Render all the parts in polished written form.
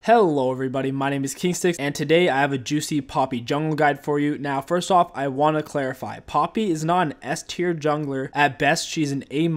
Hello everybody, my name is KingStix and today I have a juicy Poppy jungle guide for you. Now first off, I want to clarify, Poppy is not an S tier jungler. At best, she's an A-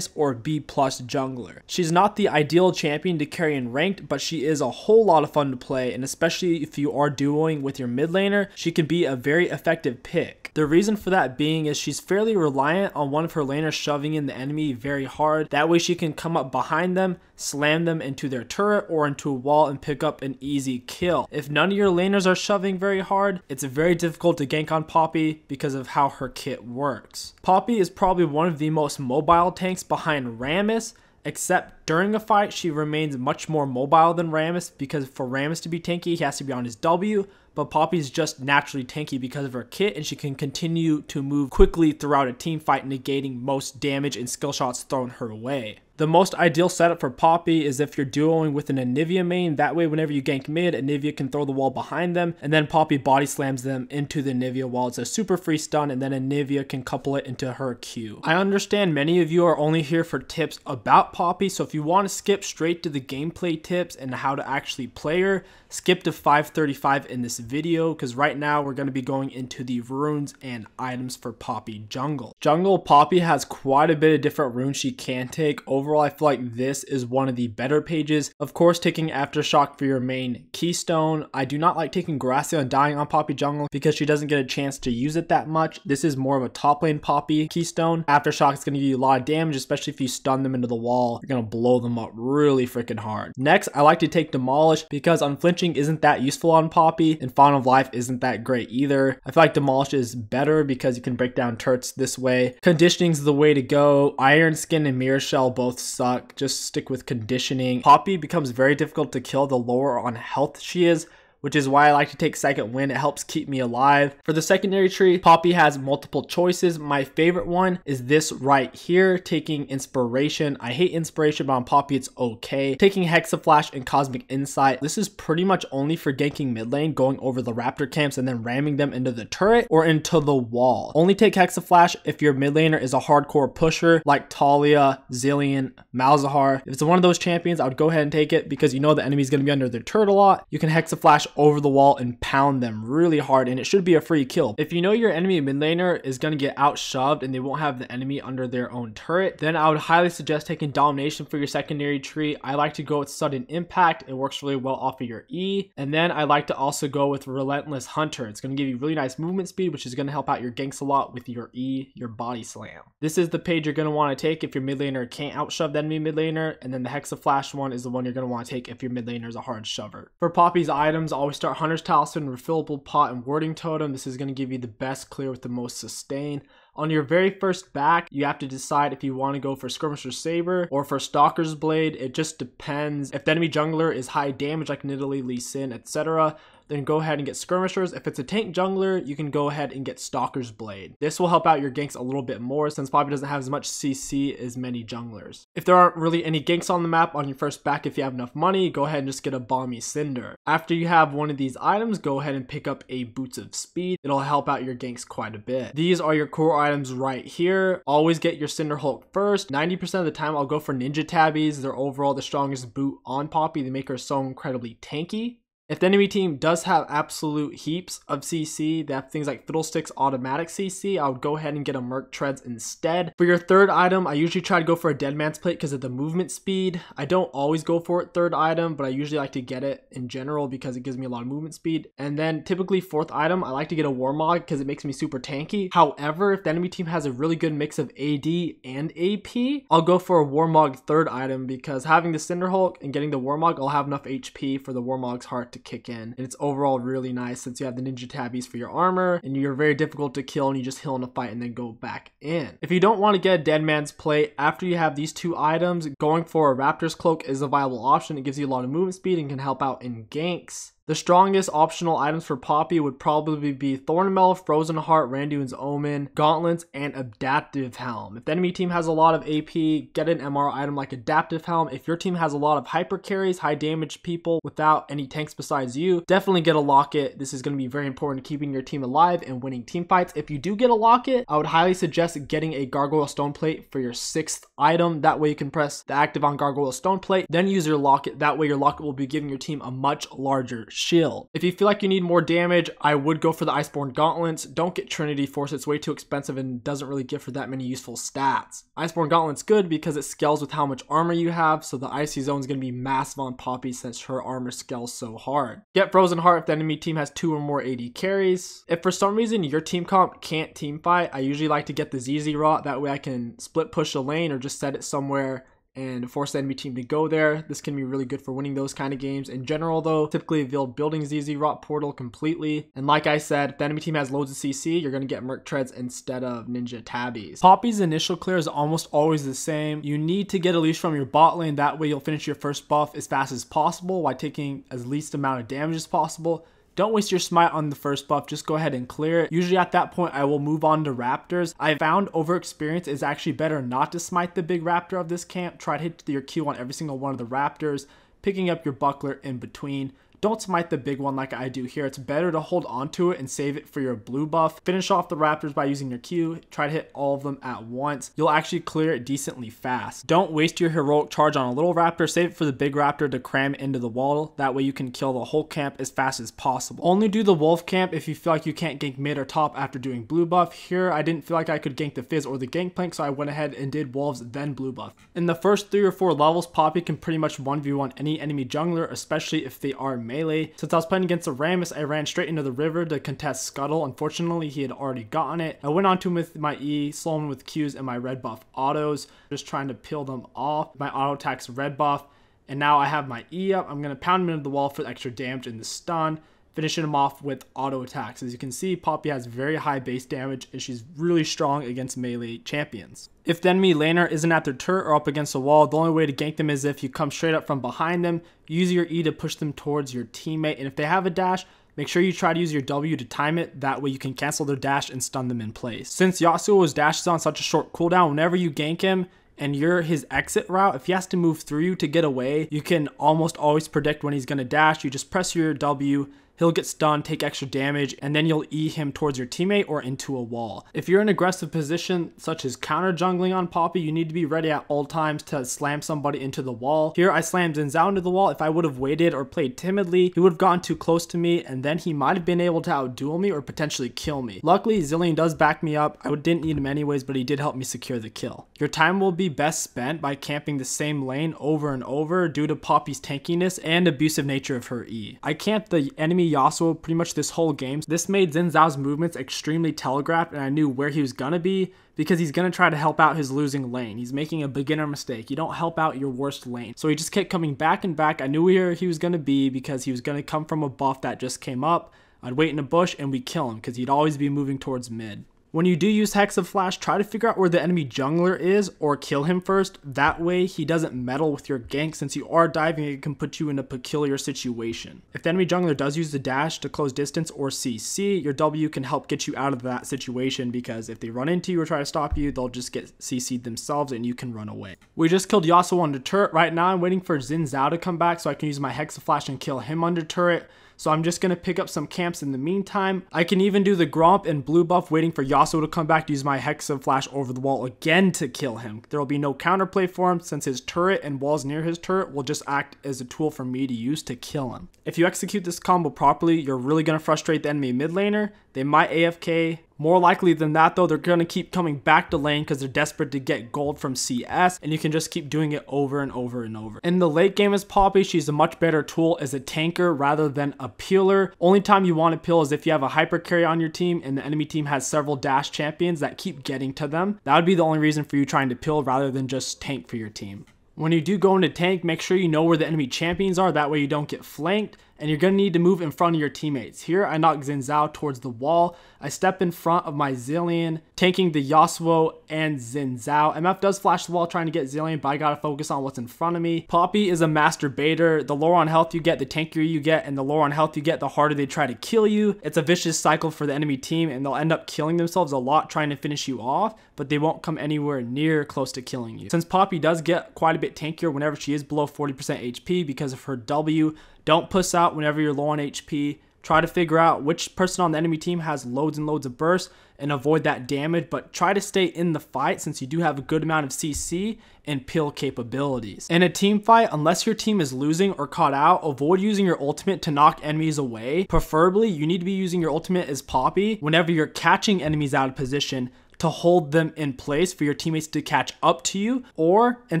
or B+ jungler. She's not the ideal champion to carry in ranked, but she is a whole lot of fun to play, and especially if you are duoing with your mid laner, she can be a very effective pick. The reason for that being is she's fairly reliant on one of her laners shoving in the enemy very hard. That way she can come up behind them, slam them into their turret or into a wall and pick up an easy kill. If none of your laners are shoving very hard, it's very difficult to gank on Poppy because of how her kit works. Poppy is probably one of the most mobile tanks behind Rammus, except during a fight she remains much more mobile than Rammus, because for Rammus to be tanky he has to be on his W, but Poppy's just naturally tanky because of her kit, and she can continue to move quickly throughout a team fight, negating most damage and skill shots thrown her way. The most ideal setup for Poppy is if you're duoing with an Anivia main. That way whenever you gank mid, Anivia can throw the wall behind them and then Poppy body slams them into the Anivia wall. It's a super free stun and then Anivia can couple it into her Q. I understand many of you are only here for tips about Poppy, so if you want to skip straight to the gameplay tips and how to actually play her, skip to 5:35 in this video, because right now we're going to be going into the runes and items for Poppy Jungle. Jungle Poppy has quite a bit of different runes she can take. Overall, I feel like this is one of the better pages. Of course, taking Aftershock for your main keystone. I do not like taking Gracia Undying on Poppy Jungle because she doesn't get a chance to use it that much. This is more of a top lane Poppy keystone. Aftershock is going to give you a lot of damage, especially if you stun them into the wall. You're going to blow them up really freaking hard. Next, I like to take Demolish because Unflinching isn't that useful on Poppy, and Fawn of Life isn't that great either. I feel like Demolish is better because you can break down turrets this way. Conditioning's the way to go. Iron Skin and Mirror Shell both suck. Just stick with conditioning. Poppy becomes very difficult to kill the lower on health she is, which is why I like to take Second Wind. It helps keep me alive. For the secondary tree, Poppy has multiple choices. My favorite one is this right here, taking Inspiration. I hate Inspiration, but on Poppy it's okay. Taking Hexaflash and Cosmic Insight. This is pretty much only for ganking mid lane, going over the Raptor camps and then ramming them into the turret or into the wall. Only take Hexaflash if your mid laner is a hardcore pusher like Talia, Zillion, Malzahar. If it's one of those champions, I would go ahead and take it because you know the enemy's going to be under their turret a lot. You can Hexaflash over the wall and pound them really hard, and it should be a free kill. If you know your enemy mid laner is going to get out shoved and they won't have the enemy under their own turret, then I would highly suggest taking Domination for your secondary tree. I like to go with Sudden Impact. It works really well off of your E. And then I like to also go with Relentless Hunter. It's going to give you really nice movement speed, which is going to help out your ganks a lot with your E, your body slam. This is the page you're going to want to take if your mid laner can't outshove the enemy mid laner, and then the Hexaflash one is the one you're going to want to take if your mid laner is a hard shover. For Poppy's items, always start Hunter's Talisman, Refillable Pot, and Warding Totem. This is going to give you the best clear with the most sustain. On your very first back, you have to decide if you want to go for Skirmisher's Saber or for Stalker's Blade. It just depends. If the enemy jungler is high damage like Nidalee, Lee Sin, etc., then go ahead and get Skirmishers. If it's a tank jungler, you can go ahead and get Stalker's Blade. This will help out your ganks a little bit more since Poppy doesn't have as much CC as many junglers. If there aren't really any ganks on the map on your first back, if you have enough money, go ahead and just get a Balmy Cinder. After you have one of these items, go ahead and pick up a Boots of Speed. It'll help out your ganks quite a bit. These are your core items right here. Always get your Cinder Hulk first. 90% of the time I'll go for Ninja Tabbies. They're overall the strongest boot on Poppy. They make her so incredibly tanky. If the enemy team does have absolute heaps of CC, they have things like Fiddlesticks automatic CC, I would go ahead and get a Merc Treads instead. For your third item, I usually try to go for a Dead Man's Plate because of the movement speed. I don't always go for it third item, but I usually like to get it in general because it gives me a lot of movement speed. And then typically fourth item, I like to get a Warmog because it makes me super tanky. However, if the enemy team has a really good mix of AD and AP, I'll go for a Warmog third item because having the Cinder Hulk and getting the Warmog, I'll have enough HP for the Warmog's heart to kick in, and it's overall really nice since you have the Ninja Tabbies for your armor and you're very difficult to kill and you just heal in a fight and then go back in. If you don't want to get a Dead Man's Plate, after you have these two items, going for a Raptor's Cloak is a viable option. It gives you a lot of movement speed and can help out in ganks. The strongest optional items for Poppy would probably be Thornmail, Frozen Heart, Randuin's Omen, Gauntlets, and Adaptive Helm. If the enemy team has a lot of AP, get an MR item like Adaptive Helm. If your team has a lot of hyper carries, high damage people without any tanks besides you, definitely get a Locket. This is going to be very important to keeping your team alive and winning team fights. If you do get a Locket, I would highly suggest getting a Gargoyle Stone Plate for your 6th item. That way you can press the active on Gargoyle Stone Plate, then use your Locket. That way your Locket will be giving your team a much larger shield. If you feel like you need more damage, I would go for the Iceborne Gauntlets. Don't get Trinity Force, it's way too expensive and doesn't really give for that many useful stats. Iceborne Gauntlet's good because it scales with how much armor you have, so the Icy Zone is going to be massive on Poppy since her armor scales so hard. Get Frozen Heart if the enemy team has 2 or more AD carries. If for some reason your team comp can't team fight, I usually like to get the ZZ Rot. That way I can split push a lane or just set it somewhere and force the enemy team to go there. This can be really good for winning those kind of games. In general though, typically avoid building ZZ Rot Portal completely. And like I said, if the enemy team has loads of CC, you're going to get Merc Treads instead of Ninja Tabbies. Poppy's initial clear is almost always the same. You need to get a leash from your bot lane. That way you'll finish your first buff as fast as possible while taking as least amount of damage as possible. Don't waste your smite on the first buff, just go ahead and clear it. Usually at that point, I will move on to raptors. I found over experience is actually better not to smite the big raptor of this camp. Try to hit your Q on every single one of the raptors, picking up your buckler in between. Don't smite the big one like I do here. It's better to hold onto it and save it for your blue buff. Finish off the raptors by using your Q. Try to hit all of them at once. You'll actually clear it decently fast. Don't waste your heroic charge on a little raptor. Save it for the big raptor to cram into the wall. That way you can kill the whole camp as fast as possible. Only do the wolf camp if you feel like you can't gank mid or top after doing blue buff. Here I didn't feel like I could gank the Fizz or the Gangplank, so I went ahead and did wolves then blue buff. In the first 3 or 4 levels, Poppy can pretty much 1v1 any enemy jungler, especially if they are melee. Since I was playing against a Rammus, I ran straight into the river to contest Scuttle. Unfortunately, he had already gotten it. I went on to him with my E, slow him with Qs and my red buff autos, just trying to peel them off. My auto attack's red buff, and now I have my E up. I'm going to pound him into the wall for the extra damage and the stun, finishing him off with auto attacks. As you can see, Poppy has very high base damage, and she's really strong against melee champions. If the enemy laner isn't at their turret or up against a wall, the only way to gank them is if you come straight up from behind them, use your E to push them towards your teammate, and if they have a dash, make sure you try to use your W to time it. That way you can cancel their dash and stun them in place. Since Yasuo's dash is on such a short cooldown, whenever you gank him and you're his exit route, if he has to move through you to get away, you can almost always predict when he's going to dash. You just press your W, he'll get stunned, take extra damage, and then you'll E him towards your teammate or into a wall. If you're in an aggressive position, such as counter jungling on Poppy, you need to be ready at all times to slam somebody into the wall. Here, I slammed Xin Zhao into the wall. If I would have waited or played timidly, he would have gotten too close to me, and then he might have been able to outduel me or potentially kill me. Luckily, Zillion does back me up. I didn't need him anyways, but he did help me secure the kill. Your time will be best spent by camping the same lane over and over due to Poppy's tankiness and abusive nature of her E. I camped the enemy Yasuo pretty much this whole game. This made Xin Zhao's movements extremely telegraphed, and I knew where he was gonna be because he's gonna try to help out his losing lane. He's making a beginner mistake. You don't help out your worst lane. So he just kept coming back and back. I knew where he was gonna be because he was gonna come from a buff that just came up. I'd wait in a bush and we'd kill him because he'd always be moving towards mid. When you do use Hexa Flash, try to figure out where the enemy jungler is or kill him first. That way he doesn't meddle with your gank. Since you are diving, it can put you in a peculiar situation. If the enemy jungler does use the dash to close distance or CC, your W can help get you out of that situation, because if they run into you or try to stop you, they'll just get CC'd themselves and you can run away. We just killed Yasuo under turret. Right now I'm waiting for Xin Zhao to come back so I can use my Hexa Flash and kill him under turret. So I'm just going to pick up some camps in the meantime. I can even do the Gromp and blue buff waiting for Yasuo to come back to use my Hexa Flash over the wall again to kill him. There will be no counterplay for him since his turret and walls near his turret will just act as a tool for me to use to kill him. If you execute this combo properly, you're really going to frustrate the enemy mid laner. They might AFK. More likely than that though, they're going to keep coming back to lane because they're desperate to get gold from CS, and you can just keep doing it over and over and over. In the late game as Poppy, she's a much better tool as a tanker rather than a peeler. Only time you want to peel is if you have a hyper carry on your team and the enemy team has several dash champions that keep getting to them. That would be the only reason for you trying to peel rather than just tank for your team. When you do go into tank, make sure you know where the enemy champions are, that way you don't get flanked. And you're going to need to move in front of your teammates. Here, I knock Xin Zhao towards the wall. I step in front of my Zillion, tanking the Yasuo and Xin Zhao. MF does flash the wall trying to get Zillion, but I got to focus on what's in front of me. Poppy is a master baiter. The lower on health you get, the tankier you get, and the lower on health you get, the harder they try to kill you. It's a vicious cycle for the enemy team, and they'll end up killing themselves a lot trying to finish you off, but they won't come anywhere near close to killing you. Since Poppy does get quite a bit tankier whenever she is below 40% HP because of her W, don't puss out whenever you're low on HP. Try to figure out which person on the enemy team has loads and loads of bursts and avoid that damage, but try to stay in the fight since you do have a good amount of CC and pill capabilities. In a team fight, unless your team is losing or caught out, avoid using your ultimate to knock enemies away. Preferably, you need to be using your ultimate as Poppy whenever you're catching enemies out of position to hold them in place for your teammates to catch up to you, or in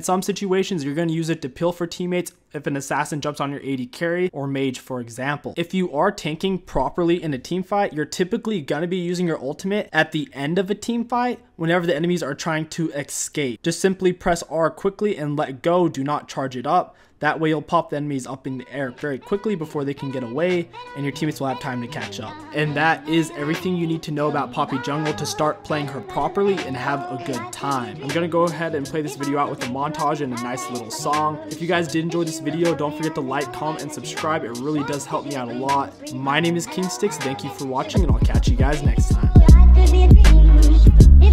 some situations you're going to use it to pill for teammates if an assassin jumps on your AD carry or mage, for example. If you are tanking properly in a team fight, you're typically going to be using your ultimate at the end of a team fight whenever the enemies are trying to escape. Just simply press R quickly and let go, do not charge it up. That way you'll pop the enemies up in the air very quickly before they can get away, and your teammates will have time to catch up. And that is everything you need to know about Poppy Jungle to start playing her properly and have a good time. I'm gonna go ahead and play this video out with a montage and a nice little song. If you guys did enjoy this video, don't forget to like, comment, and subscribe. It really does help me out a lot. My name is KingStix. Thank you for watching, and I'll catch you guys next time. If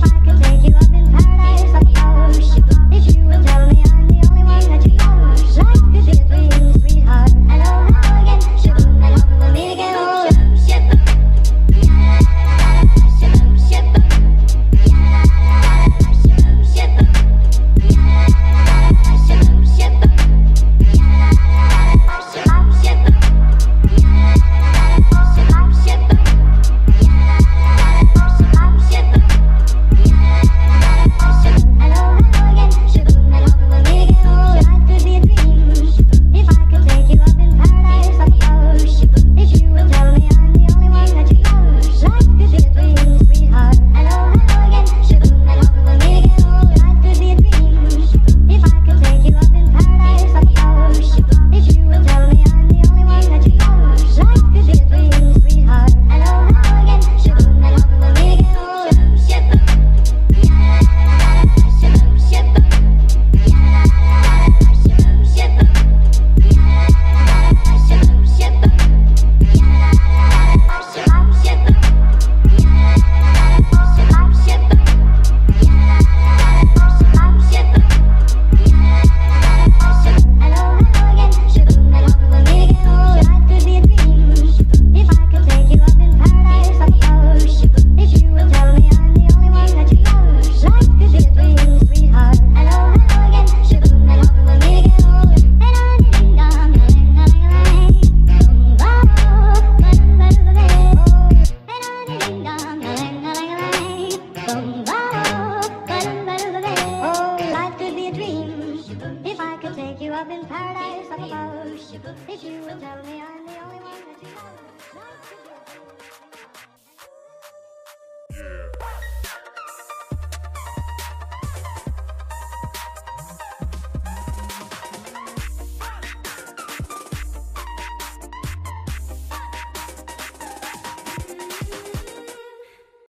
I could take you up in paradise, I suppose. If you would tell me I'm the only one that you